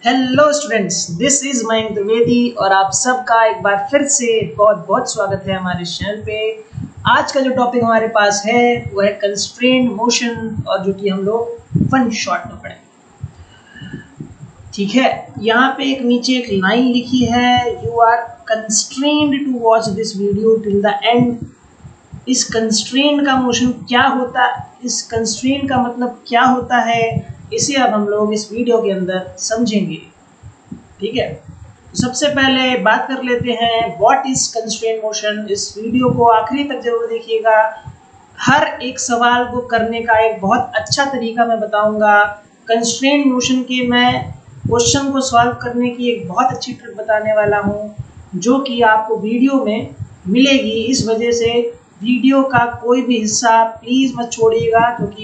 Hello students, this is Mayank Dwivedi और आप सबका एक बार फिर से बहुत बहुत स्वागत है हमारे चैनल पे। आज का जो टॉपिक हमारे पास है वो है कंस्ट्रेंड मोशन, और जो कि हम लोग वन शॉट में पढ़ेंगे। ठीक है, यहाँ पे एक नीचे एक लाइन लिखी है, you are constrained to watch this video till the end. इस कंस्ट्रेंड का मोशन क्या होता है, इस कंस्ट्रेंड का मतलब क्या होता है, इसे अब हम लोग इस वीडियो के अंदर समझेंगे। ठीक है, तो सबसे पहले बात कर लेते हैं व्हाट इज कंस्ट्रेंट मोशन। इस वीडियो को आखिरी तक जरूर देखिएगा। हर एक सवाल को करने का एक बहुत अच्छा तरीका मैं बताऊंगा। कंस्ट्रेंट मोशन के मैं क्वेश्चन को सॉल्व करने की एक बहुत अच्छी ट्रिक बताने वाला हूं, जो कि आपको वीडियो में मिलेगी। इस वजह से वीडियो का कोई भी हिस्सा प्लीज मत छोड़िएगा, क्योंकि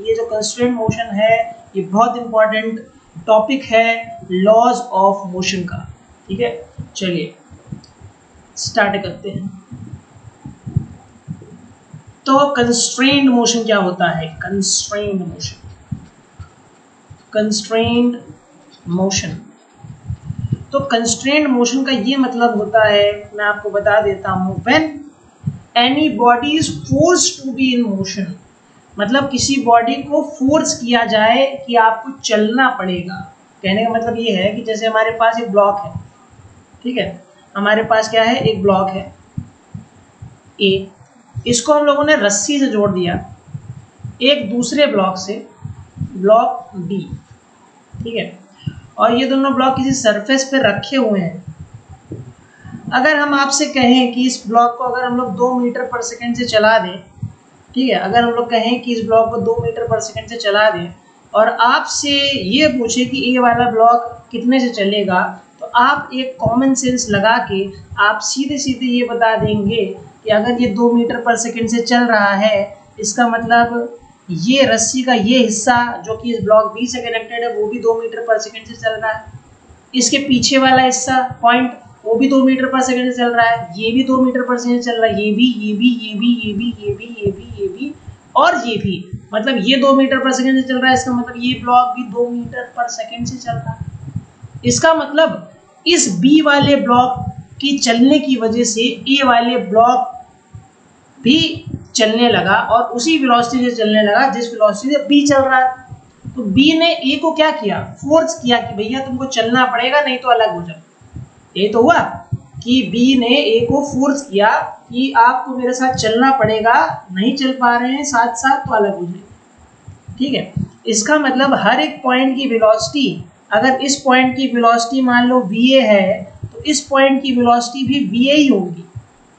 ये जो कंस्ट्रेंट मोशन है ये बहुत इंपॉर्टेंट टॉपिक है लॉज ऑफ मोशन का। ठीक है, चलिए स्टार्ट करते हैं। तो कंस्ट्रेंट मोशन क्या होता है? कंस्ट्रेंट मोशन, तो कंस्ट्रेंट मोशन का ये मतलब होता है, मैं आपको बता देता हूं, when any body is forced to be in motion. मतलब किसी बॉडी को फोर्स किया जाए कि आपको चलना पड़ेगा। कहने का मतलब ये है कि जैसे हमारे पास एक ब्लॉक है, ठीक है, हमारे पास क्या है, एक ब्लॉक है ए, इसको हम लोगों ने रस्सी से जोड़ दिया एक दूसरे ब्लॉक से, ब्लॉक बी। ठीक है, और ये दोनों ब्लॉक किसी सरफेस पे रखे हुए हैं। अगर हम आपसे कहें कि इस ब्लॉक को अगर हम लोग 2 मीटर पर सेकेंड से चला दें, ठीक है, अगर हम लोग कहें कि इस ब्लॉक को 2 मीटर पर सेकेंड से चला दें और आपसे ये पूछे कि ये वाला ब्लॉक कितने से चलेगा, तो आप एक कॉमन सेंस लगा के आप सीधे सीधे ये बता देंगे कि अगर ये 2 मीटर पर सेकेंड से चल रहा है, इसका मतलब ये रस्सी का ये हिस्सा जो कि इस ब्लॉक बी से कनेक्टेड है वो भी 2 मीटर पर सेकेंड से चल रहा है। इसके पीछे वाला हिस्सा पॉइंट वो भी 2 मीटर पर सेकंड से चल रहा है, ये भी 2 मीटर पर सेकंड चल रहा है, ये भी और ये भी, मतलब ये 2 मीटर पर सेकंड से चल रहा है। इसका मतलब ये ब्लॉक भी 2 मीटर पर सेकंड से चल रहा है। इसका मतलब इस बी वाले ब्लॉक की चलने की वजह से ए वाले ब्लॉक भी चलने लगा और उसी वेलोसिटी से चलने लगा जिस वेलोसिटी से बी चल रहा है। तो बी ने ए को क्या किया, फोर्स किया कि भैया तुमको चलना पड़ेगा, नहीं तो अलग हो जाओ। ये तो हुआ कि बी ने ए को फोर्स किया कि आपको मेरे साथ चलना पड़ेगा, नहीं चल पा रहे हैं साथ साथ तो अलग हो जाए। ठीक है, इसका मतलब हर एक पॉइंट की वेलोसिटी, अगर इस पॉइंट की वेलोसिटी मान लो va है, तो इस पॉइंट की वेलोसिटी भी va ही होगी।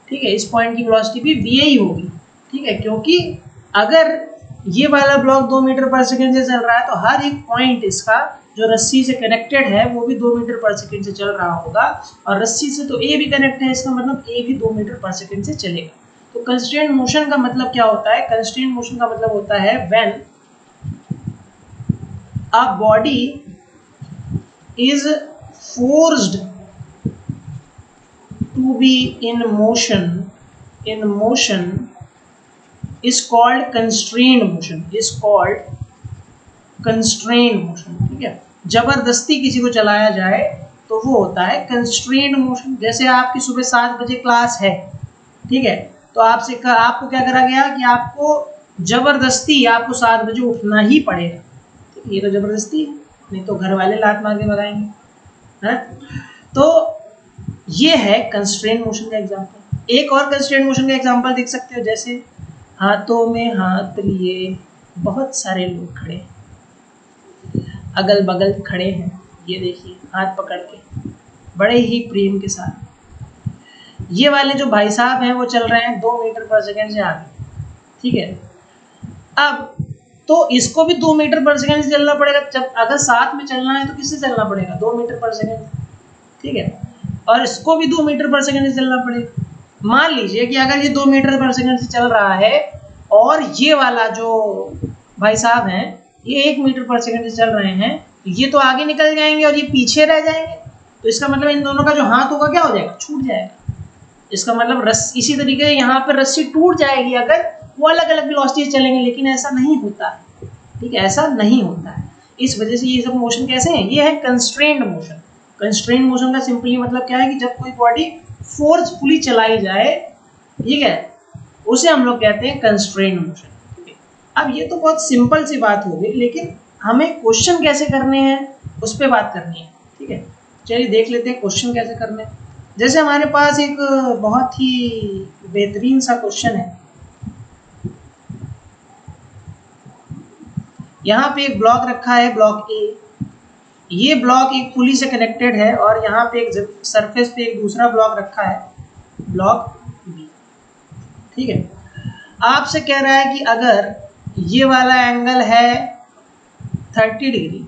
ठीक है, इस पॉइंट की वेलोसिटी भी va ही होगी। ठीक है, क्योंकि अगर ये वाला ब्लॉक 2 मीटर पर सेकेंड से चल रहा है तो हर एक पॉइंट इसका जो रस्सी से कनेक्टेड है वो भी 2 मीटर पर सेकेंड से चल रहा होगा, और रस्सी से तो ए भी कनेक्ट है, इसका मतलब ए भी 2 मीटर पर सेकेंड से चलेगा। तो कंस्ट्रेंट मोशन का मतलब क्या होता है? कंस्ट्रेंट मोशन का मतलब होता है when a body is forced to be in motion is called constrained motion, ठीक है। जबरदस्ती किसी को चलाया जाए तो वो होता है constrained motion। जैसे आपकी सुबह 7 बजे क्लास है, ठीक है, तो आपको क्या करा गया कि आपको जबरदस्ती आपको 7 बजे उठना ही पड़ेगा। ठीक है, ये तो जबरदस्ती है, नहीं तो घर वाले लात मार के भगाएंगे, है। तो ये है कंस्ट्रेंट मोशन का एग्जांपल। एक और कंस्ट्रेंट मोशन का एग्जांपल देख सकते हो, जैसे हाथों में हाथ लिए बहुत सारे लोग खड़े, अगल बगल खड़े हैं, ये देखिए हाथ पकड़ के बड़े ही प्रेम के साथ। ये वाले जो भाई साहब हैं वो चल रहे हैं 2 मीटर पर सेकेंड से आगे। ठीक है, अब तो इसको भी 2 मीटर पर सेकेंड से चलना पड़ेगा। जब अगर साथ में चलना है तो किससे चलना पड़ेगा? 2 मीटर पर सेकेंड। ठीक है, और इसको भी 2 मीटर पर सेकेंड से चलना पड़ेगा। मान लीजिए कि अगर ये 2 मीटर पर सेकेंड से चल रहा है और ये वाला जो भाई साहब हैं ये 1 मीटर पर सेकेंड से चल रहे हैं, तो ये तो आगे निकल जाएंगे और ये पीछे रह जाएंगे। तो इसका मतलब इन दोनों का जो हाथ होगा क्या हो जाएगा? छूट जाएगा। इसका मतलब इसी तरीके से यहाँ पर रस्सी टूट जाएगी अगर वो अलग अलग वेलोसिटी से चलेंगे, लेकिन ऐसा नहीं होता है। ठीक है, ऐसा नहीं होता है। इस वजह से ये सब मोशन कैसे हैं, ये है कंस्ट्रेंड मोशन। कंस्ट्रेंड मोशन का सिंपली मतलब क्या है कि जब कोई बॉडी फोर्सफुली चलाई जाए, ठीक है, उसे हम लोग कहते हैं कंस्ट्रेंड मोशन। अब ये तो बहुत सिंपल सी बात हो गई, लेकिन हमें क्वेश्चन कैसे करने हैं उस पर बात करनी है, ठीक है। चलिए देख लेते हैं क्वेश्चन कैसे करने हैं। जैसे हमारे पास एक बहुत ही बेहतरीन सा क्वेश्चन है। यहाँ पे एक ब्लॉक रखा है, ब्लॉक ए। ये ब्लॉक एक पुली से कनेक्टेड है और यहाँ पे एक सरफेस पे एक दूसरा ब्लॉक रखा है, ब्लॉक बी, ठीक है। आपसे कह रहा है कि अगर ये वाला एंगल है 30 डिग्री,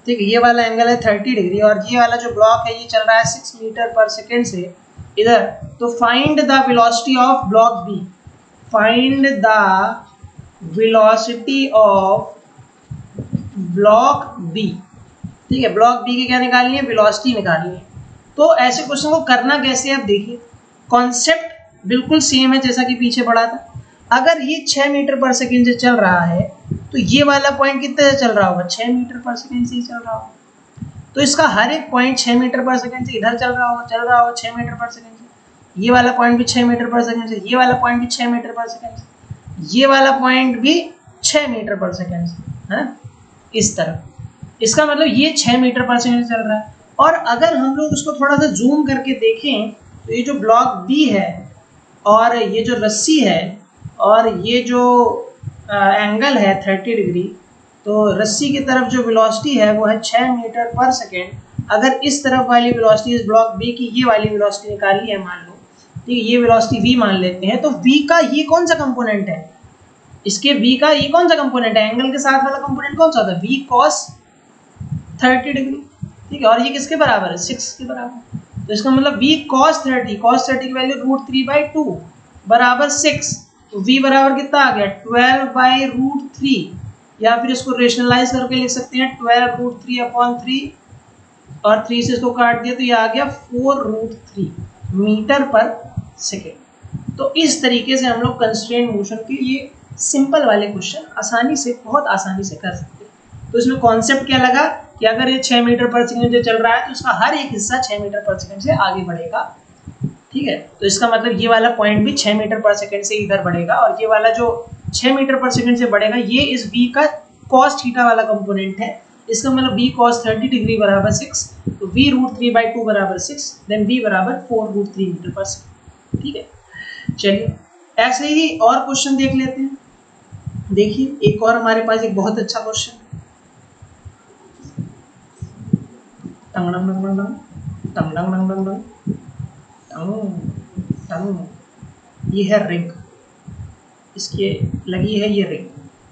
ठीक है, ये वाला एंगल है 30 डिग्री और ये वाला जो ब्लॉक है ये चल रहा है 6 मीटर पर सेकेंड से इधर, तो find the velocity of block B. Find the velocity of block B, ठीक है। ब्लॉक बी की क्या निकालनी है, वेलोसिटी निकालनी है। तो ऐसे क्वेश्चन को करना कैसे, आप देखिए कॉन्सेप्ट बिल्कुल सेम है जैसा कि पीछे पढ़ा था। अगर ये 6 मीटर पर सेकेंड से चल रहा है तो ये वाला पॉइंट कितने से चल रहा होगा, 6 मीटर पर सेकेंड से ही चल रहा होगा। तो इसका हर एक पॉइंट 6 मीटर पर सेकेंड से इधर चल रहा होगा 6 मीटर पर सेकेंड से। ये वाला पॉइंट भी 6 मीटर पर सेकेंड से, ये वाला पॉइंट भी 6 मीटर पर सेकेंड से, ये वाला पॉइंट भी 6 मीटर पर सेकेंड से, है इस तरह। इसका मतलब ये 6 मीटर पर सेकेंड से चल रहा है। और अगर हम लोग उसको थोड़ा सा जूम करके देखें तो ये जो ब्लॉक बी है और ये जो रस्सी है और ये जो एंगल है 30 डिग्री, तो रस्सी की तरफ जो वेलोसिटी है वो है 6 मीटर पर सेकेंड। अगर इस तरफ वाली वेलोसिटी, इस ब्लॉक बी की ये वाली वेलोसिटी निकाली है मान लो, ठीक है, ये वेलोसिटी v मान लेते हैं, तो v का ये कौन सा कंपोनेंट है, इसके v का ये कौन सा कंपोनेंट है, एंगल के साथ वाला कंपोनेंट कौन सा होता है, v cos 30 डिग्री, ठीक है। और ये किसके बराबर है, 6 के बराबर। तो इसका मतलब v cos 30 की वैल्यू √3/2 बराबर 6। तो v बराबर कितना आ गया, 12/√3, या फिर इसको रेशनलाइज करके लिख सकते हैं 12√3/3 और 3 से इसको काट दिया तो ये आ गया 4√3 मीटर पर सेकेंड। तो इस तरीके से हम लोग कंस्ट्रेंट मोशन के ये सिंपल वाले क्वेश्चन आसानी से, बहुत आसानी से कर सकते हैं। तो इसमें कॉन्सेप्ट क्या लगा कि अगर ये 6 मीटर पर सेकेंड से चल रहा है तो इसका हर एक हिस्सा 6 मीटर पर सेकेंड से आगे बढ़ेगा, ठीक है। तो इसका मतलब ये वाला पॉइंट भी 6 मीटर पर सेकेंड से इधर बढ़ेगा और ये वाला जो 6 मीटर पर सेकेंड से बढ़ेगा ये इस v का cos थीटा वाला कंपोनेंट है। इसका मतलब v cos 30 डिग्री बराबर 6, तो v √3/2 बराबर 6, देन v बराबर 4√3 मीटर पर सेकेंड, ठीक है। चलिए ऐसे ही और क्वेश्चन देख लेते हैं। देखिए एक और हमारे पास एक बहुत अच्छा क्वेश्चन, ये है रिंग, इसकी लगी है ये रिंग,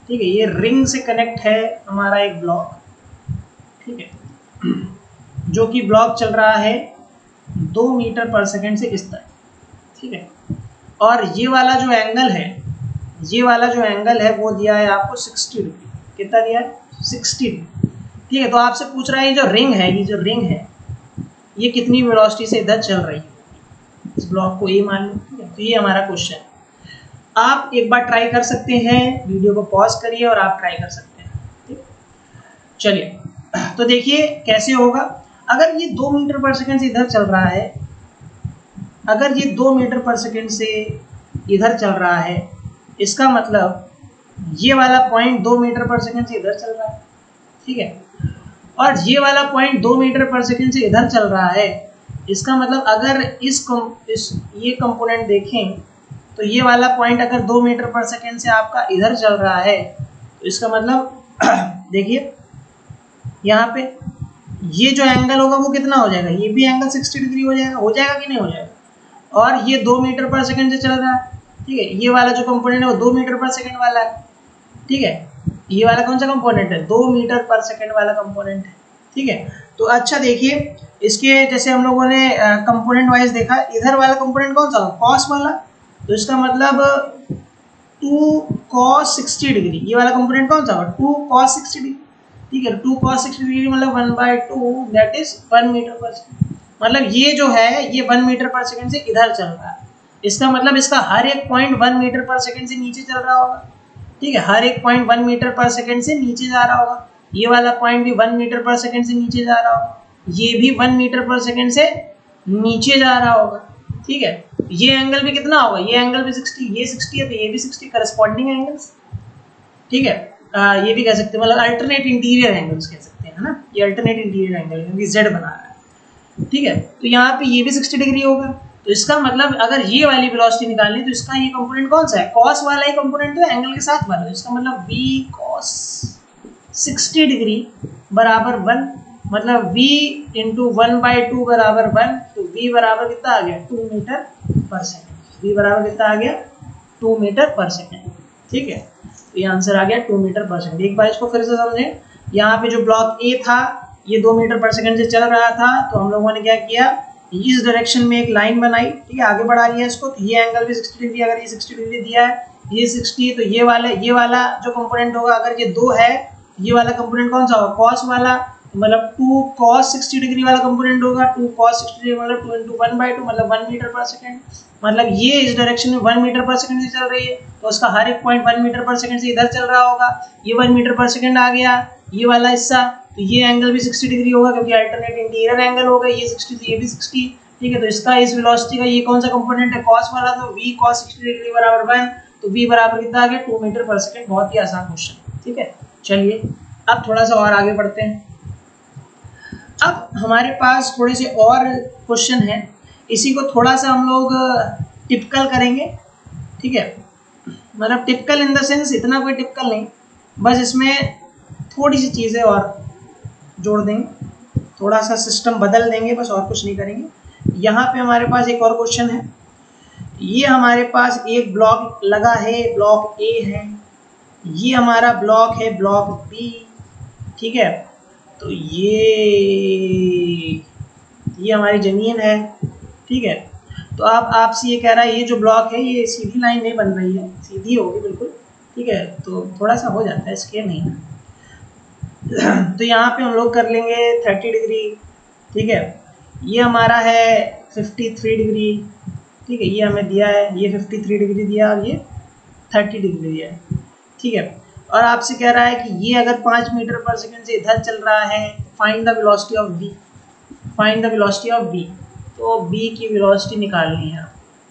ठीक है। ये रिंग से कनेक्ट है हमारा एक ब्लॉक, ठीक है, जो कि ब्लॉक चल रहा है 2 मीटर पर सेकेंड से इस तरह, ठीक है। और ये वाला जो एंगल है, ये वाला जो एंगल है वो दिया है आपको 60 डिग्री। कितना दिया है, 60 डिग्री, ठीक है। तो आपसे पूछ रहा है ये जो रिंग है, ये जो रिंग है ये कितनी वेलोसिटी से इधर चल रही है, इस ब्लॉक को ए मान लो, ठीक है। तो ये हमारा क्वेश्चन है। आप एक बार ट्राई कर सकते हैं, वीडियो को पॉज करिए और आप ट्राई कर सकते हैं, ठीक। चलिए तो देखिए कैसे होगा। अगर ये 2 मीटर पर सेकेंड से इधर चल रहा है, अगर ये 2 मीटर पर सेकेंड से इधर चल रहा है, इसका मतलब ये वाला पॉइंट 2 मीटर पर सेकेंड से इधर चल रहा है, ठीक है। और ये वाला पॉइंट 2 मीटर पर सेकेंड से इधर चल रहा है, इसका मतलब अगर ये कंपोनेंट देखें तो ये वाला पॉइंट अगर 2 मीटर पर सेकेंड से आपका इधर चल रहा है, तो इसका मतलब देखिए यहाँ पे ये जो एंगल होगा वो कितना हो जाएगा, ये भी एंगल 60 डिग्री हो जाएगा कि नहीं हो जाएगा। और ये 2 मीटर पर सेकेंड से चल रहा है, ठीक है। ये वाला जो कंपोनेंट है वो 2 मीटर पर सेकेंड वाला है, ठीक है। ये वाला कौन सा कंपोनेंट है, 2 मीटर पर सेकेंड वाला कंपोनेंट है, ठीक है। तो अच्छा देखिए इसके जैसे हम लोगों ने कंपोनेंट वाइज देखा, इधर वाला कंपोनेंट कौन सा, कॉस वाला, तो इसका मतलब 2 cos 60 डिग्री, ये वाला कंपोनेंट कौन सा होगा, 2 cos 60 डिग्री, ठीक है। 2 cos 60 डिग्री मतलब 1/2 दैट इज 1 मीटर पर सेकेंड। मतलब ये जो है ये 1 मीटर पर सेकेंड से इधर चल रहा है, इसका मतलब इसका हर एक पॉइंट 1 मीटर पर सेकेंड से नीचे चल रहा होगा, ठीक है। हर एक पॉइंट 1 मीटर पर सेकेंड से नीचे जा रहा होगा, ये वाला पॉइंट भी 1 मीटर पर सेकंड से नीचे जा रहा होगा, ये भी 1 मीटर पर सेकंड से नीचे जा रहा होगा, ठीक है। ये एंगल भी कितना होगा, ये एंगल भी 60, ये 60 है तो ये भी 60, करस्पॉन्डिंग एंगल्स, ठीक है। ये भी कह सकते हैं, मतलब अल्टरनेट इंटीरियर एंगल्स कह सकते हैं, है ना, ये अल्टरनेट इंटीरियर एंगल क्योंकि जेड बना रहा है, ठीक है। तो यहाँ पे ये भी 60 डिग्री होगा, तो इसका मतलब अगर ये वाली वेलोसिटी निकालनी तो इसका ये कंपोनेंट कौन सा है, कॉस वाला ही कंपोनेंट है एंगल के साथ वाला, इसका मतलब v cos 60 डिग्री बराबर 1, मतलब v इंटू 1/2 बराबर 1, तो v बराबर कितना आ गया 2 मीटर पर सेकेंड, v बराबर कितना आ गया 2 मीटर पर सेकेंड, ठीक है। तो ये आंसर आ गया 2 मीटर पर सेकेंड। एक बार इसको फिर से समझें, यहाँ पे जो ब्लॉक ए था ये 2 मीटर पर सेकेंड से चल रहा था, तो हम लोगों ने क्या किया, इस डायरेक्शन में एक लाइन बनाई, ठीक है, आगे बढ़ा लिया इसको, तो ये एंगल भी 60 डिग्री, अगर ये 60 डिग्री दिया है, ये 60, तो ये वाला जो कंपोनेंट होगा, अगर ये 2 है, ये वाला कंपोनेंट कौन सा होगा, कॉस वाला, मतलब 2 cos 60 डिग्री वाला कंपोनेंट होगा, 2 cos 60 डिग्री मतलब 2 इंटू 1/2 मतलब 1 मीटर पर सेकंड, मतलब ये इस डायरेक्शन में 1 मीटर पर सेकंड से चल रही है, तो उसका हर एक पॉइंट 1 मीटर पर सेकंड से इधर चल रहा होगा, ये 1 मीटर पर सेकंड आ गया, ये वाला हिस्सा, तो ये एंगल भी 60 डिग्री होगा क्योंकि अल्टरनेट इंटीरियर एंगल होगा, ये 60 तो ये भी 60, ठीक है। तो इसका इस वेलोसिटी का ये कौन सा कंपोनेंट है, cos वाला, तो v cos 60 डिग्री बराबर 1, तो v बराबर कितना आ गया 2 मीटर पर सेकंड। बहुत ही आसान क्वेश्चन, ठीक है। चलिए अब थोड़ा सा और आगे बढ़ते हैं। अब हमारे पास थोड़े से और क्वेश्चन हैं, इसी को थोड़ा सा हम लोग टिपिकल करेंगे, ठीक है, मतलब टिपिकल इन द सेंस इतना कोई टिपिकल नहीं, बस इसमें थोड़ी सी चीज़ें और जोड़ देंगे, थोड़ा सा सिस्टम बदल देंगे, बस और कुछ नहीं करेंगे। यहाँ पे हमारे पास एक और क्वेश्चन है, ये हमारे पास एक ब्लॉक लगा है, ब्लॉक ए है, ये हमारा ब्लॉक है ब्लॉक बी, ठीक है। तो ये हमारी जमीन है, ठीक है। तो अब आपसे ये कह रहा है, ये जो ब्लॉक है ये सीधी लाइन नहीं बन रही है, सीधी होगी बिल्कुल, ठीक है, तो थोड़ा सा हो जाता है, स्केयर नहीं है। तो यहाँ पे हम लोग कर लेंगे 30 डिग्री, ठीक है। ये हमारा है 53 डिग्री, ठीक है, ये हमें दिया है, ये 53 डिग्री दिया और ये 30 डिग्री दिया है, ठीक है। और आपसे कह रहा है कि ये अगर 5 मीटर पर सेकंड से इधर चल रहा है, find the velocity of v, find the velocity of v, तो v की वेलोसिटी निकालनी है।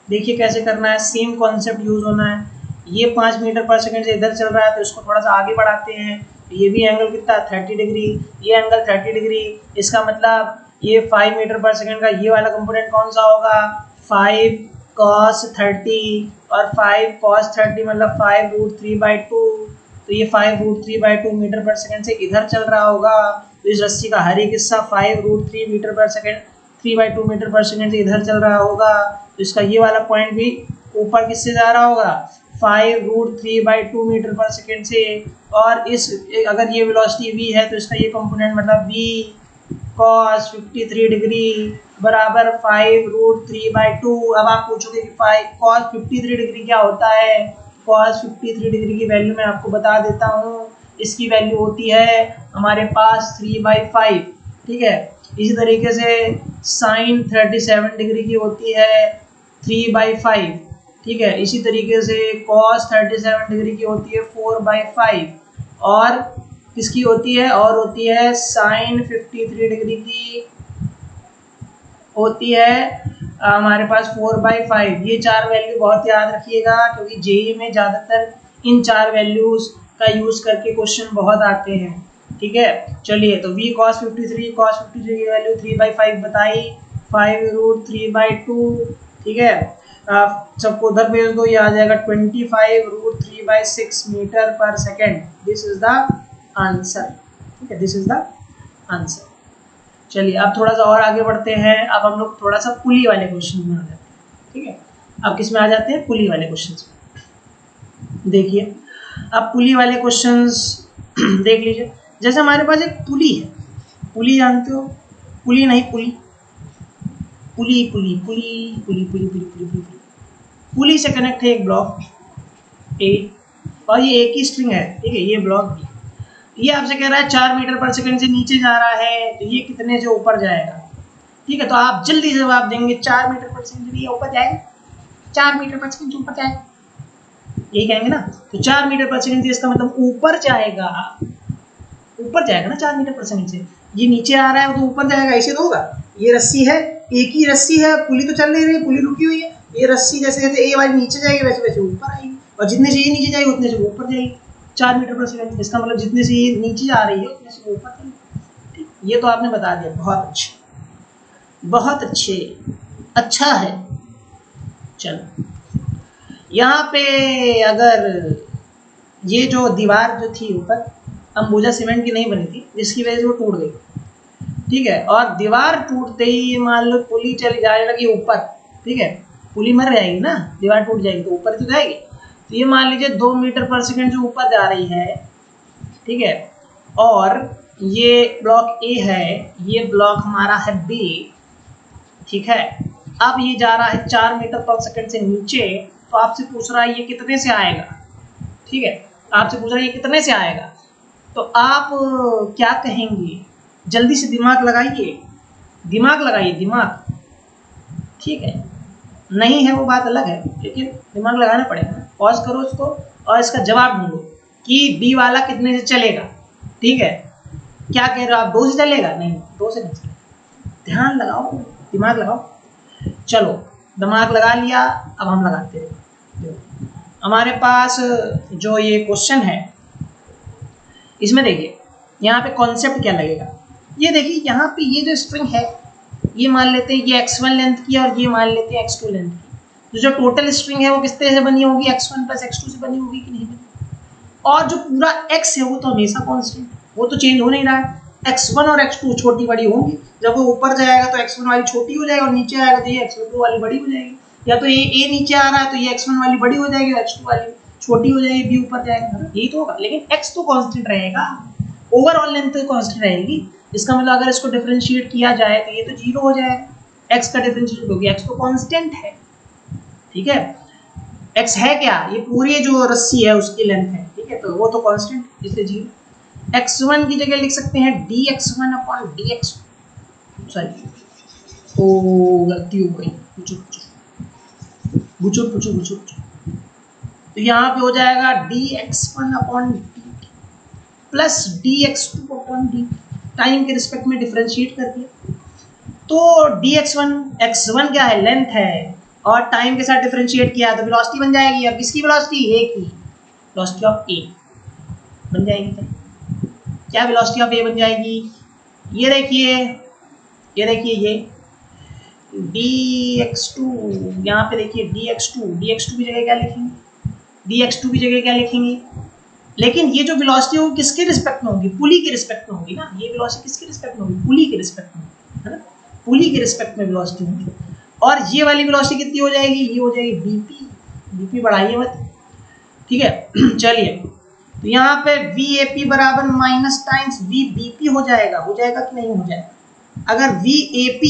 देखिए कैसे करना है, सेम कॉन्सेप्ट यूज होना है। ये 5 मीटर पर सेकंड से इधर चल रहा है तो इसको थोड़ा सा आगे बढ़ाते हैं, ये भी एंगल कितना 30 डिग्री, ये एंगल 30 डिग्री, इसका मतलब ये 5 मीटर पर सेकंड का ये वाला कंपोनेंट कौन सा होगा, 5 cos 30, और 5 cos 30 मतलब 5√3/2, तो ये 5√3/2 मीटर पर सेकंड से इधर चल रहा होगा, तो इस रस्सी का हर एक हिस्सा 5√3 मीटर पर सेकंड 3/2 मीटर पर सेकंड से इधर चल रहा होगा, तो इसका ये वाला पॉइंट भी ऊपर किससे जा रहा होगा 5√3/2 मीटर पर सेकंड से, और इस अगर ये वेलोसिटी v है तो इसका ये कंपोनेंट मतलब v cos 53 डिग्री बराबर 5√3/2। अब आप पूछोगे कि cos 53 डिग्री क्या होता है, cos 53 डिग्री की वैल्यू मैं आपको बता देता हूँ, इसकी वैल्यू होती है हमारे पास 3/5, ठीक है। इसी तरीके से sin 37 डिग्री की होती है 3/5, ठीक है। इसी तरीके से cos 37 डिग्री की होती है 4/5, और किसकी होती है, और होती है sin 53 डिग्री की होती है हमारे पास 4/5। ये 4 वैल्यू बहुत याद रखिएगा क्योंकि जेईई में ज़्यादातर इन 4 वैल्यूज का यूज करके क्वेश्चन बहुत आते हैं, ठीक है। चलिए तो v cos 53 की वैल्यू 3/5 बताई, 5√3/2, ठीक है। सबको उधर भेज दो, ये आ जाएगा 25√3/6 मीटर पर second. This is the answer, ठीक है, दिस इज द आंसर। चलिए अब थोड़ा सा और आगे बढ़ते हैं, अब हम लोग थोड़ा सा पुली वाले क्वेश्चन में आ जाते हैं, ठीक है। अब किस में आ जाते हैं, पुली वाले क्वेश्चन में। देखिए अब पुली वाले क्वेश्चंस देख लीजिए, जैसे हमारे पास एक पुली है, पुली जानते हो, पुली नहीं पुली, पुली पुली पुली पुली पुली पुली पुली पुली पुली से कनेक्ट है एक ब्लॉक ए, और ये एक ही स्ट्रिंग है, ठीक है, ये ब्लॉक बी। ये आपसे कह रहा है 4 मीटर पर सेकंड से नीचे जा रहा है, तो ये कितने से ऊपर जाएगा, ठीक है। तो आप जल्दी से जवाब देंगे 4 मीटर पर सेकंड से ये ऊपर जाएगा, 4 मीटर पर सेकंड से ऊपर जाएगा, यही कहेंगे ना। तो 4 मीटर पर सेकंड से इसका मतलब ऊपर जाएगा, ऊपर जाएगा ना 4 मीटर पर सेकंड से। ये नीचे आ रहा है वो तो ऊपर जाएगा, ऐसे तो होगा। ये रस्सी है, एक ही रस्सी है, पुली तो चल नहीं रही, पुली रुकी हुई है। ये रस्सी जैसे जैसे ए वाली नीचे जाएगी वैसे वैसे ऊपर आएगी, और जितने से ये नीचे जाएगी उतने से ऊपर जाएगी 4 मीटर पर सेकंड। इसका मतलब जितने से ये नीचे जा रही है उतने से ऊपर जाएगी। ठीक, ये तो आपने बता दिया, बहुत अच्छे, बहुत अच्छे, अच्छा है। चलो यहाँ पे अगर ये जो दीवार जो थी ऊपर अंबुजा सीमेंट की नहीं बनी थी, जिसकी वजह से वो टूट गई, ठीक है, और दीवार टूटते ही मान लो पुली चली जाने लगी ऊपर, ठीक है, पुली मर जाएगी ना, दीवार टूट जाएगी तो ऊपर तो जाएगी। तो ये मान लीजिए 2 मीटर पर सेकंड जो ऊपर जा रही है, ठीक है, और ये ब्लॉक ए है, ये ब्लॉक हमारा है बी, ठीक है। अब ये जा रहा है 4 मीटर पर सेकंड से नीचे, तो आपसे पूछ रहा है ये कितने से आएगा, ठीक है, आपसे पूछ रहा है ये कितने से आएगा। तो आप क्या कहेंगे, जल्दी से दिमाग लगाइए, दिमाग लगाइए, दिमाग, ठीक है, नहीं है वो बात अलग है, लेकिन दिमाग लगाना पड़ेगा। पॉज करो इसको और इसका जवाब ढूंढो कि बी वाला कितने से चलेगा, ठीक है। क्या कह रहे हो आप, 2 से चलेगा? नहीं, 2 से नहीं चलेगा। ध्यान लगाओ, दिमाग लगाओ। चलो दिमाग लगा लिया, अब हम लगाते हैं। हमारे पास जो ये क्वेश्चन है इसमें देखिए यहाँ पे कॉन्सेप्ट क्या लगेगा। ये देखिए यहाँ पे ये जो स्ट्रिंग है ये मान लेते हैं ये x1 लेंथ की और ये मान लेते हैं x2 लेंथ की। तो जो टोटल स्ट्रिंग है वो किस तरह से बनी होगी, x1 प्लस x2 से बनी होगी कि नहीं बनी। और जो पूरा x है वो तो हमेशा कांस्टेंट, वो तो चेंज हो नहीं रहा है। x1 और x2 छोटी बड़ी होंगी, जब वो ऊपर जाएगा तो x1 वाली छोटी हो जाएगी और नीचे आएगा तो ये x2 वाली बड़ी हो जाएगी। या तो ये a नीचे आ रहा है तो ये x1 वाली बड़ी हो जाएगी और x2 वाली छोटी हो जाएगी, b ऊपर जाएगा, यही तो होगा। लेकिन x तो कांस्टेंट रहेगा, ओवरऑल लेंथ तो कांस्टेंट रहेगी। इसका मतलब अगर इसको डिफरेंशिएट किया जाए तो ये तो 0 हो जाएगा, x का डिफरेंशिएट हो गया, x तो कांस्टेंट है, ठीक है। x है क्या, ये पूरी जो रस्सी है उसकी लेंथ है, ठीक है, तो वो तो कांस्टेंट, इसलिए 0। x1 की जगह लिख सकते हैं dx1 अपॉन dx, सॉरी तो गलती हो गई, पूछो। तो यहाँ पे हो जाएगा dx1 upon dt plus dx2 upon dt, time के रिस्पेक्ट में डिफरेंशिएट कर दिया। तो dx1 x1 क्या है, लेंथ है, और टाइम के साथ डिफरेंशिएट किया तो वेलोसिटी बन जाएगी। अब किसकी वेलोसिटी, a की, वेलोसिटी ऑफ a बन जाएगी। क्या वेलोसिटी ऑफ a बन जाएगी, ये देखिए ये dx2, यहाँ पे देखिए dx2 की जगह क्या लिखेंगे, लेकिन ये जो वेलोसिटी होगी किसके रिस्पेक्ट में होगी, पुली के रिस्पेक्ट में होगी ना। ये वेलोसिटी किसके रिस्पेक्ट में होगी, पुली के रिस्पेक्ट में, है ना, पुली के रिस्पेक्ट में वेलोसिटी होगी। और ये वाली वेलोसिटी कितनी हो जाएगी, ये हो जाएगी bp बढ़ाइए मत, ठीक है। चलिए तो यहाँ पे vap बराबर माइनस टाइम्स vbp हो जाएगा कि नहीं हो जाएगा। अगर vap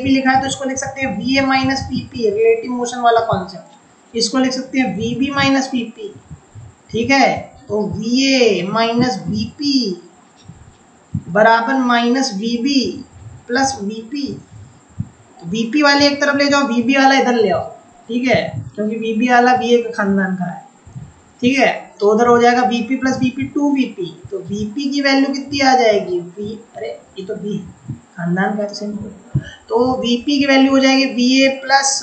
लिखा है तो इसको लिख सकते हैं va minus pp, relative motion वाला कॉन्सेप्ट, इसको लिख सकते हैं vb माइनस pp, ठीक है। तो va माइनस vp बराबर माइनस vb प्लस vp। तो vp वाले एक तरफ ले जाओ, vb वाला इधर ले आओ, ठीक है, क्योंकि vb वाला va का खानदान का है, ठीक है। तो उधर हो जाएगा vp प्लस vp 2vp। तो vp की वैल्यू कितनी आ जाएगी, अरे ये तो v खानदान का है तो सेम। तो vp की वैल्यू हो जाएगी va plus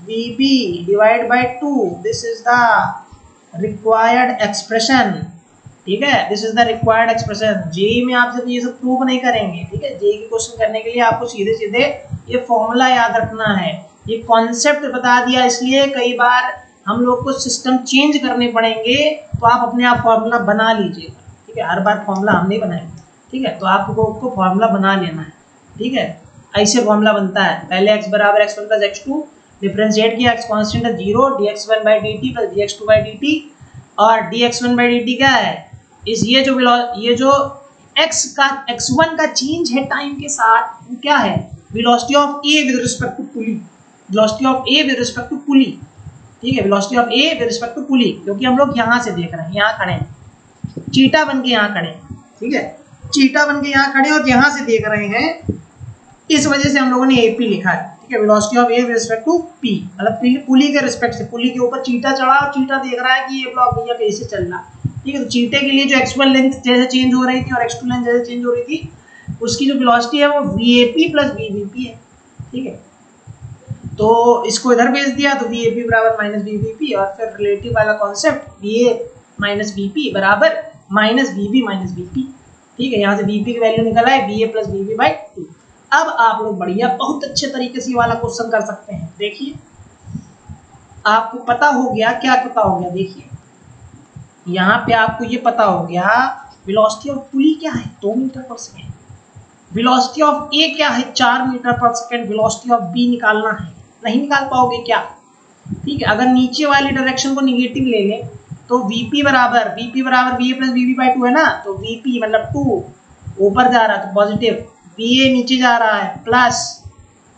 vb divide by 2। This is the required expression, ठीक है, this is the required expression. JEE में आपसे ये सब प्रूव नहीं करेंगे, ठीक है। जेई के क्वेश्चन करने के लिए आपको सीधे सीधे ये फॉर्मूला याद रखना है, ये कॉन्सेप्ट बता दिया। इसलिए कई बार हम लोग को सिस्टम चेंज करने पड़ेंगे, तो आप अपने आप फॉर्मूला बना लीजिएगा, ठीक है। हर बार फॉर्मूला हम नहीं बनाएंगे, ठीक है, तो आपको फॉर्मूला बना लेना है, ठीक है। ऐसे फॉर्मूला बनता है, पहले x बराबर x1 प्लस x2, डिफरेंशिएट किया, x कांस्टेंट है 0, dx1 by dt plus dx2 by dt, और dx1 बाई dt क्या है, इस ये जो x का x1 का चेंज है टाइम के साथ, वो क्या है, velocity of a with respect to pulley, velocity of a with respect to pulley, ठीक है, velocity of a with respect to pulley. क्योंकि हम लोग यहाँ से देख रहे हैं, यहाँ खड़े हैं, चीटा बन के यहाँ खड़े हैं, ठीक है, चीटा बन के यहाँ खड़े और यहाँ से देख रहे हैं, इस वजह से हम लोगों ने AP लिखा है, ठीक है, velocity of A with respect to P, मतलब पुली के रिस्पेक्ट से, पुली के ऊपर चीटा चढ़ा और चीटा देख रहा है कि ये ब्लॉक भैया कैसे चल रहा है, ठीक है। तो चीटे के लिए जो x1 लेंथ जैसे चेंज हो रही थी और x2 लेंथ जैसे चेंज हो रही थी, उसकी जो वेलोसिटी है वो VAP प्लस VBP है, ठीक है। तो इसको इधर भेज दिया तो VAP बराबर माइनस VBP, और फिर रिलेटिव वाला कॉन्सेप्ट VA माइनस VP बराबर माइनस VB माइनस VP, ठीक है। यहाँ से VP की वैल्यू निकल आए VA प्लस VB बाई 2। अब आप लोग बढ़िया बहुत अच्छे तरीके से वाला क्वेश्चन कर सकते हैं। देखिए आपको पता हो गया, क्या पता हो गया, देखिए यहाँ पे आपको ये पता हो गया वेलोसिटी ऑफ पुली क्या है 2 मीटर पर सेकेंड, वेलोसिटी ऑफ ए क्या है 4 मीटर पर सेकेंड, वेलोसिटी ऑफ बी निकालना है। नहीं निकाल पाओगे क्या, ठीक है। अगर नीचे वाली डायरेक्शन को निगेटिव ले लें तो VP बराबर VA प्लस VB बाई 2 है ना, तो VP मतलब 2 ऊपर जा रहा है तो पॉजिटिव, VA नीचे जा रहा है प्लस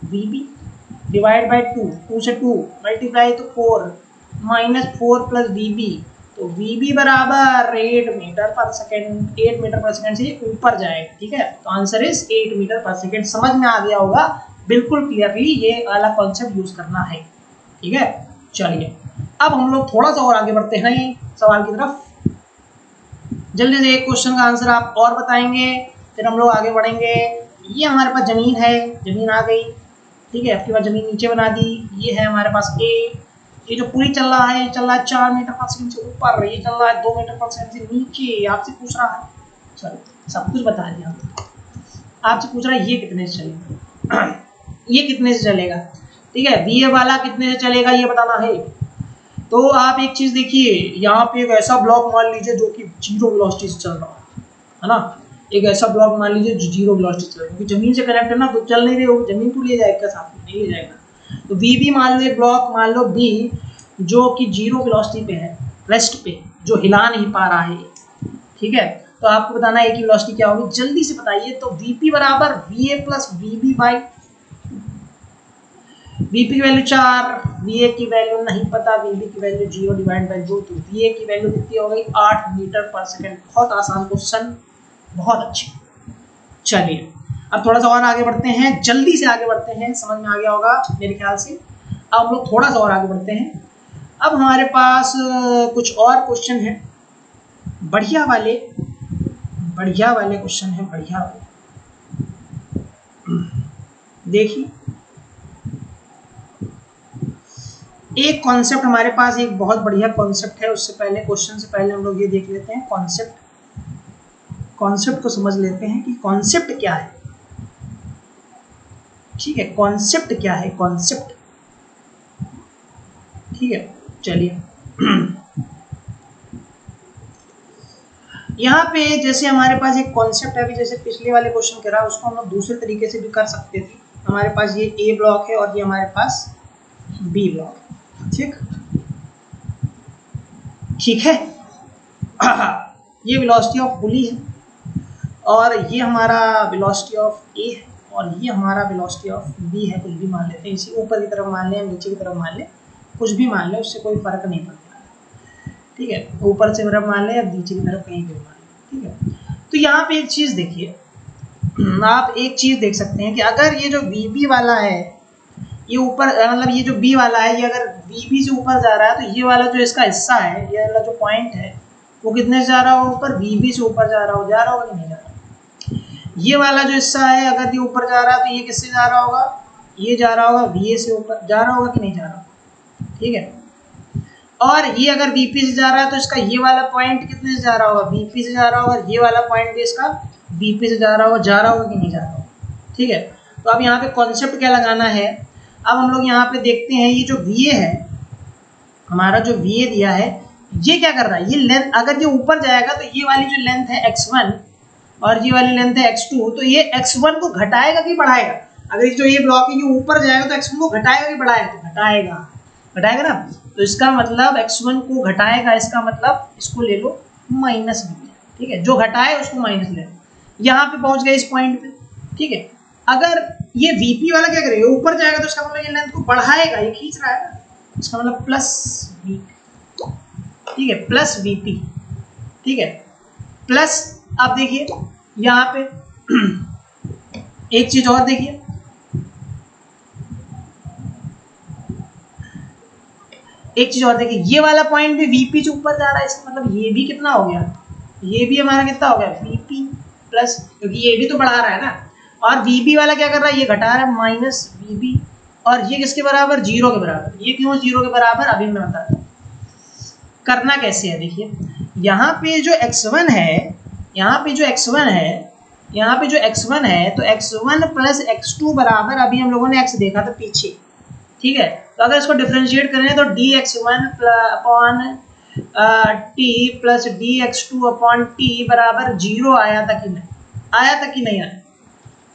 VB डिवाइड बाई 2 से 2 मल्टीप्लाई तो 4 माइनस 4 प्लस VB, तो VB बराबर 8 मीटर पर सेकेंड, 8 मीटर पर सेकेंड से ऊपर जाएगा, ठीक है। तो आंसर इज 8 मीटर पर सेकेंड। समझ में आ गया होगा बिल्कुल क्लियरली, ये वाला कॉन्सेप्ट यूज करना है, ठीक है। चलिए अब हम लोग थोड़ा सा और आगे बढ़ते हैं सवाल की तरफ। जल्दी से एक क्वेश्चन का आंसर आप और बताएंगे, फिर हम लोग आगे बढ़ेंगे। ये हमारे पास जमीन है, जमीन आ गई, ठीक है। आपके पास जमीन नीचे बना दी, ये है हमारे पास ए, ये जो पूरी चल रहा है ये चल रहा है 4 मीटर पर सेकंड से ऊपर, ये चल रहा है 2 मीटर पर सेकंड से नीचे। आपसे पूछ रहा है, सॉरी सब कुछ बता दिया, आपसे पूछ रहा है ये कितने से चलेगा ये कितने से चलेगा, ठीक है। VA वाला कितने से चलेगा ये बताना है। तो आप एक चीज देखिए, यहाँ पे एक ऐसा ब्लॉक मान लीजिए जो कि 0 वेलोसिटी से चल रहा है ना, एक ऐसा ब्लॉक मान लीजिए जो 0 वेलोसिटी से चल रहा है, क्योंकि जमीन से कनेक्ट है ना, तो चल नहीं रही होगी, जमीन को ले जाएगा साथ में, नहीं ले जाएगा। तो VB मान लो एक ब्लॉक मान लो B जो कि 0 वेलोसिटी पे है, रेस्ट पे, जो हिला नहीं पा रहा है, ठीक है। तो आपको बताना है कि वेलोसिटी क्या होगी, जल्दी से बताइए। तो VP बराबर VA plus VB by, VP की वैल्यू 4, VA की वैल्यू नहीं पता, VB की वैल्यू 0 डिवाइड बाई 2, तो VA की वैल्यू कितनी हो गई 8 मीटर पर सेकंड। बहुत आसान क्वेश्चन, बहुत अच्छे। चलिए अब थोड़ा सा और आगे बढ़ते हैं, जल्दी से आगे बढ़ते हैं, समझ में आ गया होगा मेरे ख्याल से। अब हम लोग थोड़ा सा और आगे बढ़ते हैं। अब हमारे पास कुछ और क्वेश्चन है, बढ़िया वाले क्वेश्चन है, बढ़िया वाले। देखिए एक कॉन्सेप्ट हमारे पास, एक बहुत बढ़िया कॉन्सेप्ट है। उससे पहले क्वेश्चन से पहले हम लोग ये देख लेते हैं कॉन्सेप्ट को समझ लेते हैं कि कॉन्सेप्ट क्या है, ठीक है। कॉन्सेप्ट क्या है, कॉन्सेप्ट, ठीक है। चलिए यहाँ पे जैसे हमारे पास एक कॉन्सेप्ट है, अभी जैसे पिछले वाले क्वेश्चन कह रहा है उसको हम लोग दूसरे तरीके से भी कर सकते थे। हमारे पास ये A ब्लॉक है और ये हमारे पास B ब्लॉक, ठीक है ये वेलोसिटी ऑफ पुली है और ये हमारा वेलोसिटी ऑफ A है और ये हमारा वेलोसिटी ऑफ B है। कुछ भी मान लेते हैं, इसी ऊपर की तरफ मान लें, नीचे की तरफ मान लें, कुछ भी मान लें, उससे कोई फर्क नहीं पड़ता, ठीक है। ऊपर से तरफ मान लें या नीचे की तरफ कहीं भी मान लें, ठीक है। तो यहाँ पे एक चीज़ देखिए, आप एक चीज़ देख सकते हैं कि अगर ये जो VB वाला है ये ऊपर, मतलब ये जो B वाला है ये अगर VB से ऊपर जा रहा है तो ये वाला जो इसका हिस्सा है, ये वाला जो पॉइंट है वो कितने से जा रहा होगा ऊपर, VB से ऊपर जा रहा होगा कि नहीं जा रहा। ये वाला जो हिस्सा है अगर ये ऊपर जा रहा है तो ये किससे जा रहा होगा, ये जा रहा होगा VA से ऊपर, जा रहा होगा कि नहीं जा रहा, ठीक है। और ये अगर VP से जा रहा है तो इसका ये वाला पॉइंट कितने से जा रहा होगा, VP से जा रहा होगा, ये वाला पॉइंट भी इसका VP से जा रहा होगा कि नहीं जा रहा होगा, ठीक है। तो अब यहाँ पे कॉन्सेप्ट क्या लगाना है, अब हम लोग यहाँ पे देखते हैं ये जो VA है, हमारा जो VA दिया है, ये क्या कर रहा है, ये लेंथ अगर ये ऊपर जाएगा तो ये वाली जो लेंथ है x1 और ये वाली लेंथ है x2, तो ये x1 को घटाएगा कि बढ़ाएगा। अगर जो ये ब्लॉक है ये ऊपर जाएगा तो x1 को घटाएगा कि बढ़ाएगा, तो घटाएगा ना। तो इसका मतलब x1 को घटाएगा, इसका मतलब इसको ले लो माइनस b, ठीक है। जो घटाए उसको माइनस ले, यहाँ पे पहुंच गए इस पॉइंट पे, ठीक है। अगर ये VP वाला क्या करेगा, ऊपर जाएगा तो इसका मतलब ये लेंथ को बढ़ाएगा, ये खींच रहा है, इसका मतलब प्लस V, ठीक है, प्लस VP, ठीक है, प्लस। अब देखिए यहाँ पे एक चीज और देखिए, एक चीज और देखिए, ये वाला पॉइंट भी वीपी से ऊपर जा रहा है, इसका मतलब ये भी कितना हो गया, ये भी हमारा कितना हो गया वीपी प्लस, क्योंकि ये भी तो बढ़ा रहा है ना, और वीबी वाला क्या कर रहा है, ये घटा रहा है माइनस वीबी, और ये किसके बराबर, जीरो के बराबर। ये क्यों जीरो के बराबर, अभी मैं बताता हूँ करना कैसे है। देखिए यहाँ पे जो x1 है, यहाँ पे जो x1 है, यहाँ पे जो x1 है, तो x1 प्लस x2 बराबर, अभी हम लोगों ने x देखा था पीछे, ठीक है। तो अगर इसको डिफरेंशिएट करें तो dx1 upon T plus dx2 upon T बराबर जीरो आया था कि नहीं, आया था कि नहीं आया,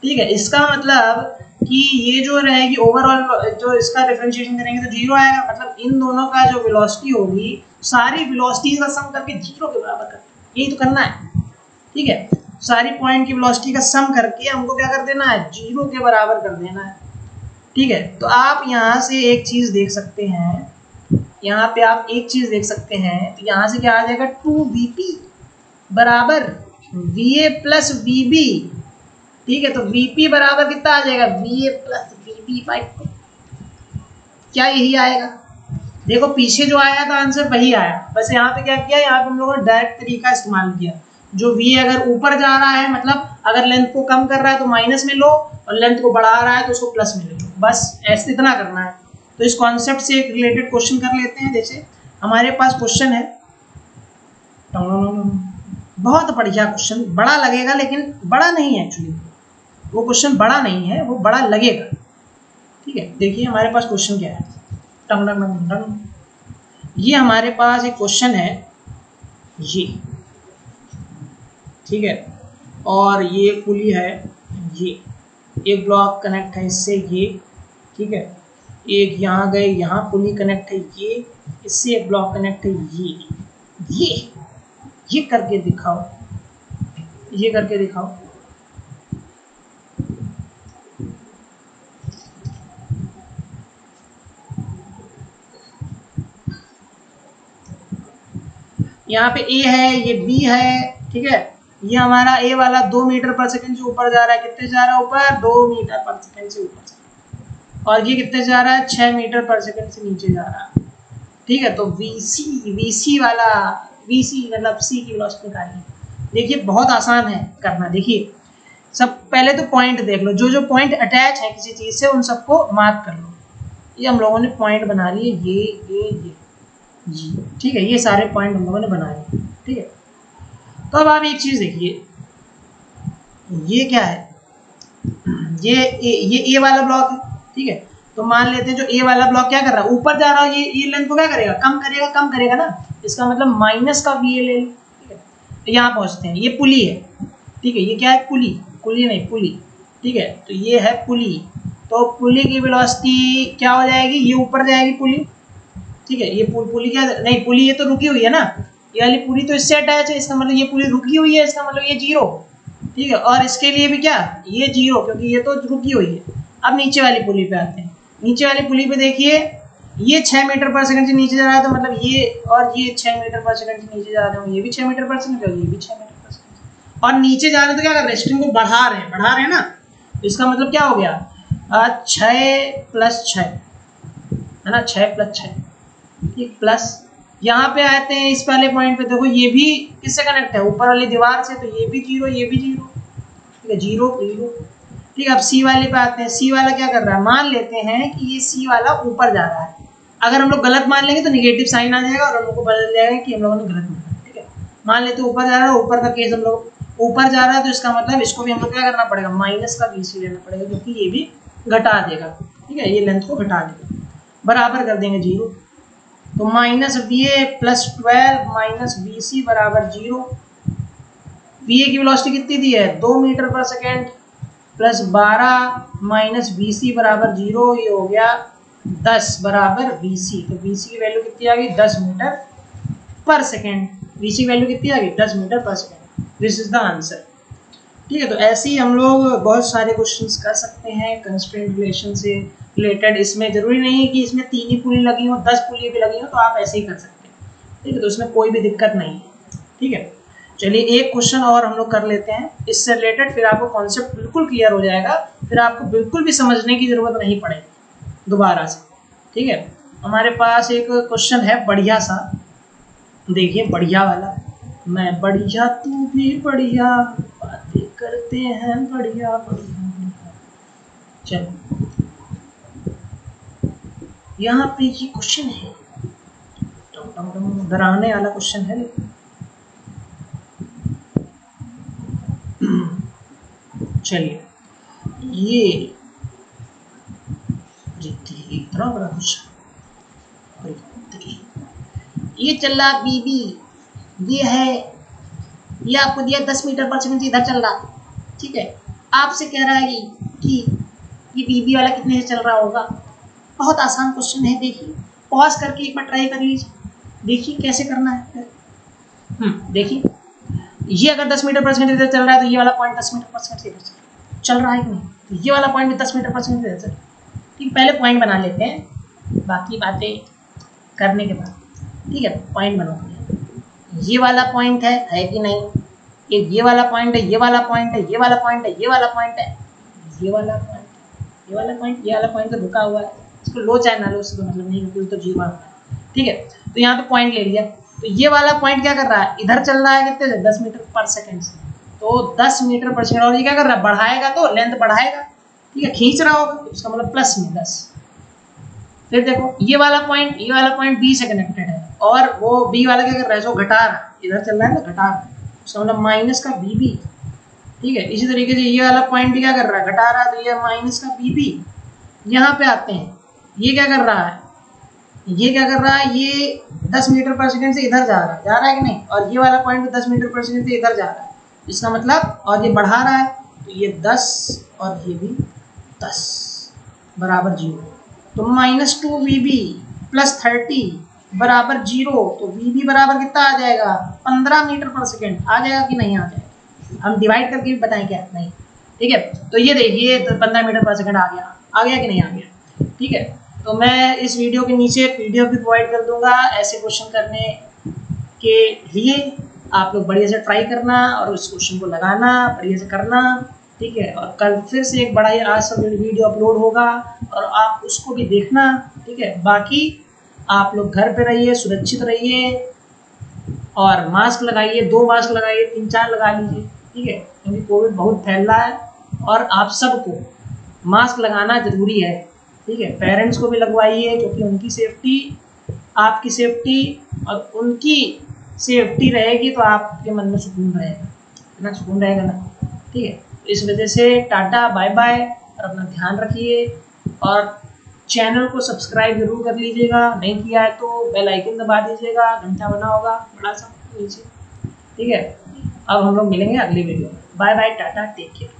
ठीक है। इसका मतलब कि ये जो रहेगी ओवरऑल, जो इसका डिफरेंशिएशन करेंगे तो जीरो आएगा, मतलब इन दोनों का जो वेलोसिटी होगी, सारी वेलोसिटी का सम करके जीरो के बराबर करना, यही तो करना है, ठीक है। सारी पॉइंट की वेलोसिटी का सम करके हमको क्या कर देना है, जीरो के बराबर कर देना है, ठीक है। तो आप यहाँ से एक चीज देख सकते हैं, यहाँ पे आप एक चीज देख सकते हैं, तो यहाँ से क्या आ जाएगा 2vp बराबर va प्लस vb, ठीक है। तो vp बराबर कितना आ जाएगा, va प्लस vb बाई 2, क्या यही आएगा। देखो पीछे जो आया था आंसर वही आया, बस यहाँ पे क्या किया, यहाँ पे हम लोगों ने डायरेक्ट तरीका इस्तेमाल किया। जो v अगर ऊपर जा रहा है, मतलब अगर लेंथ को कम कर रहा है तो माइनस में लो, और लेंथ को बढ़ा रहा है तो उसको प्लस में ले लो, बस ऐसे इतना करना है। तो इस कॉन्सेप्ट से एक रिलेटेड क्वेश्चन कर लेते हैं। जैसे हमारे पास क्वेश्चन है, बहुत बढ़िया क्वेश्चन, बड़ा लगेगा लेकिन बड़ा नहीं है एक्चुअली, वो क्वेश्चन बड़ा नहीं है, वो बड़ा लगेगा, ठीक है। देखिए हमारे पास क्वेश्चन क्या है, टंग टंग टंग टंग, ये हमारे पास एक क्वेश्चन है ये, ठीक है। और ये पुली है, ये एक ब्लॉक कनेक्ट है इससे ये, ठीक है। एक यहाँ गए, यहाँ पुली कनेक्ट है ये, इससे एक ब्लॉक कनेक्ट है ये करके दिखाओ, ये करके दिखाओ। यहाँ पे ए है, ये बी है, ठीक है। ये हमारा ए वाला 2 मीटर पर सेकंड से ऊपर जा रहा है, कितने जा रहा है ऊपर, 2 मीटर पर सेकंड से ऊपर, और ये कितने जा रहा है, 6 मीटर पर सेकंड से नीचे जा रहा है, ठीक है। तो वीसी वाला, वीसी मतलब सी की वेलोसिटी निकालिए। देखिए बहुत आसान है करना। देखिए सब पहले तो पॉइंट देख लो, जो पॉइंट अटैच है किसी चीज से उन सबको मार्क कर लो। ये हम लोगों ने पॉइंट बना लिए, ये जी, ठीक है। ये सारे पॉइंट हम लोगों ने बना लिए, ठीक है। तो अब आप एक चीज देखिए, ये क्या है, ये ए वाला ब्लॉक है, ठीक है। तो मान लेते हैं जो ए वाला ब्लॉक क्या कर रहा है, ऊपर जा रहा है, ये लेंथ को क्या करेगा, कम करेगा ना, इसका मतलब माइनस का वी ले, ठीक है। तो यहाँ पहुंचते हैं, ये पुली है, ठीक है। ये क्या है, पुली नहीं पुली, ठीक है। तो ये है पुली, तो पुली की वेलोसिटी क्या हो जाएगी, ये ऊपर जाएगी पुली, ठीक है। ये पुली क्या नहीं, पुली ये तो रुकी हुई है ना, ये वाली पुली तो इससे अटैच है, इसका मतलब ये पुली रुकी हुई है, इसका मतलब ये जीरो, ठीक है। और इसके लिए भी क्या, ये जीरो, क्योंकि ये तो रुकी हुई है। अब नीचे वाली पुली पे आते हैं, नीचे वाली पुली पे देखिए, ये 6 मीटर पर सेकंड से नीचे जा रहा है, तो मतलब ये और ये 6 मीटर पर सेकंड से नीचे जा रहे हैं, ये भी 6 मीटर पर सेकंड, ये भी 6 मीटर पर सेकंड, और नीचे जा रहे हैं तो क्या कर रहे हैं, स्ट्रिंग को बढ़ा रहे हैं ना। तो इसका मतलब क्या हो गया, 6 प्लस 6 है ना, 6 प्लस 6, ठीक, प्लस यहाँ पे आते हैं इस वाले पॉइंट पे, देखो ये भी किससे कनेक्ट है, ऊपर वाली दीवार से, तो ये भी जीरो, ठीक है, जीरो, ठीक है। अब सी वाले पे आते हैं, सी वाला क्या कर रहा है, मान लेते हैं कि ये सी वाला ऊपर जा रहा है, अगर हम लोग गलत मान लेंगे तो निगेटिव साइन आ जाएगा और हम लोग को पता चल जाएगा कि हम लोगों ने गलत माना, ठीक है। मान लेते ऊपर जा रहा है, ऊपर का केस हम लोग ऊपर जा रहा है, तो इसका मतलब इसको भी हम लोग क्या करना पड़ेगा, माइनस का बीसी लेना पड़ेगा, क्योंकि ये भी घटा देगा, ठीक है, ये लेंथ को घटा देगा, बराबर कर देंगे जीरो। तो minus V A plus 12 minus B C बराबर जीरो। वी ए की वेलोसिटी कितनी दी है, 2 मीटर पर second, plus 12 minus B C बराबर जीरो, ये हो गया 10 बराबर बी सी। तो बी सी की वैल्यू कितनी आ गई, 10 मीटर पर सेकेंड। बी सी की वैल्यू कितनी आ गई, 10 मीटर पर second. This is the answer, ठीक है। तो ऐसे ही हम लोग बहुत सारे क्वेश्चंस कर सकते हैं कंस्ट्रेंट रिलेशन से रिलेटेड। इसमें जरूरी नहीं है कि इसमें 3 ही पुली लगी हो, 10 पुली भी लगी हो, तो आप ऐसे ही कर सकते हैं, ठीक है। तो इसमें कोई भी दिक्कत नहीं है, ठीक है। चलिए एक क्वेश्चन और हम लोग कर लेते हैं इससे रिलेटेड, फिर आपको कॉन्सेप्ट बिल्कुल क्लियर हो जाएगा, फिर आपको बिल्कुल भी समझने की जरूरत नहीं पड़ेगी दोबारा से, ठीक है। हमारे पास एक क्वेश्चन है बढ़िया सा, देखिए बढ़िया वाला। मैं बढ़िया तू भी बढ़िया, बातें करते हैं बढ़िया बढ़िया बढ़िया। चलो यहाँ पे ये क्वेश्चन है, डराने वाला क्वेश्चन है। चलिए ये इतना बड़ा क्वेश्चन, ये चल रहा बीबी, ये है, ये आपको दिया 10 मीटर पर सेकंड से इधर चल रहा, ठीक है। आपसे कह रहा है कि ये बीबी वाला कितने से चल रहा होगा। बहुत आसान क्वेश्चन है, देखिए पॉज करके एक बार ट्राई कर लीजिए, देखिए कैसे करना है। देखिए ये अगर 10 मीटर पर सेकंड इधर चल रहा है तो ये वाला पॉइंट 10 मीटर पर सेकंड से इधर चल रहा है कि नहीं, तो ये वाला पॉइंट भी 10 मीटर पर सेकंड से इधर। ठीक, पहले पॉइंट बना लेते हैं, बाकी बातें करने के बाद। ठीक है, पॉइंट बनाते हैं। ये वाला पॉइंट है कि नहीं, ये वाला पॉइंट है, ये वाला पॉइंट है, ये वाला पॉइंट है, ये वाला पॉइंट है, ये वाला पॉइंट, ये वाला पॉइंट, ये वाला पॉइंट तो रुका हुआ है, इसको लो चाहे ना लो उससे तो मतलब नहीं, क्योंकि तो जीरो है। ठीक है, तो यहाँ पे पॉइंट ले लिया, तो ये वाला पॉइंट क्या कर रहा है, इधर चल रहा है कितने से, 10 मीटर पर सेकंड से, तो 10 मीटर पर सेकंड, और ये क्या कर रहा है, बढ़ाएगा तो लेंथ बढ़ाएगा। ठीक है, खींच रहा होगा तो इसका मतलब प्लस में 10। फिर देखो ये वाला पॉइंट बी से कनेक्टेड है, और वो बी वाला क्या कर रहा है, सो घटा रहा है, इधर चल रहा है ना घटा रहा है, उसका मतलब माइनस का बी बी। ठीक है, इसी तरीके से ये वाला पॉइंट भी क्या कर रहा है, घटा रहा है, तो ये माइनस का बी बी। यहाँ पे आते हैं, ये क्या कर रहा है, ये क्या कर रहा है, ये 10 मीटर पर सेकंड से इधर जा रहा है कि नहीं, और ये वाला पॉइंट भी 10 मीटर पर सेकंड से इधर जा रहा है, इसका मतलब, और ये बढ़ा रहा है, तो ये 10 और ये भी 10 बराबर 0, तो -2vb प्लस 30 बराबर 0, तो vb बराबर कितना आ जाएगा, 15 मीटर पर सेकंड आ जाएगा कि नहीं आ जाएगा, हम डिवाइड करके भी बताएं क्या, नहीं। ठीक है, तो ये देखिए, तो 15 मीटर पर सेकंड आ गया कि नहीं आ गया। ठीक है, तो मैं इस वीडियो के नीचे पीडीएफ भी प्रोवाइड कर दूंगा ऐसे क्वेश्चन करने के लिए, आप लोग बढ़िया से ट्राई करना और उस क्वेश्चन को लगाना, बढ़िया से करना। ठीक है, और कल फिर से एक बड़ा ही आज वीडियो अपलोड होगा और आप उसको भी देखना। ठीक है, बाकी आप लोग घर पे रहिए, सुरक्षित रहिए, और मास्क लगाइए, 2 मास्क लगाइए, 3-4 लगा लीजिए। ठीक है, क्योंकि कोविड बहुत फैल रहा है और आप सबको मास्क लगाना जरूरी है। ठीक है, पेरेंट्स को भी लगवाइए, क्योंकि उनकी सेफ्टी, आपकी सेफ्टी और उनकी सेफ्टी रहेगी तो आपके मन में सुकून रहेगा ना, सुकून रहेगा ना। ठीक है, इस वजह से टाटा बाय बाय, और अपना ध्यान रखिए, और चैनल को सब्सक्राइब जरूर कर लीजिएगा, नहीं किया है तो बेल आइकन दबा दीजिएगा, घंटा बना होगा बड़ा सा नीचे। ठीक है, अब हम लोग मिलेंगे अगली वीडियो में, bye bye, tata, take care.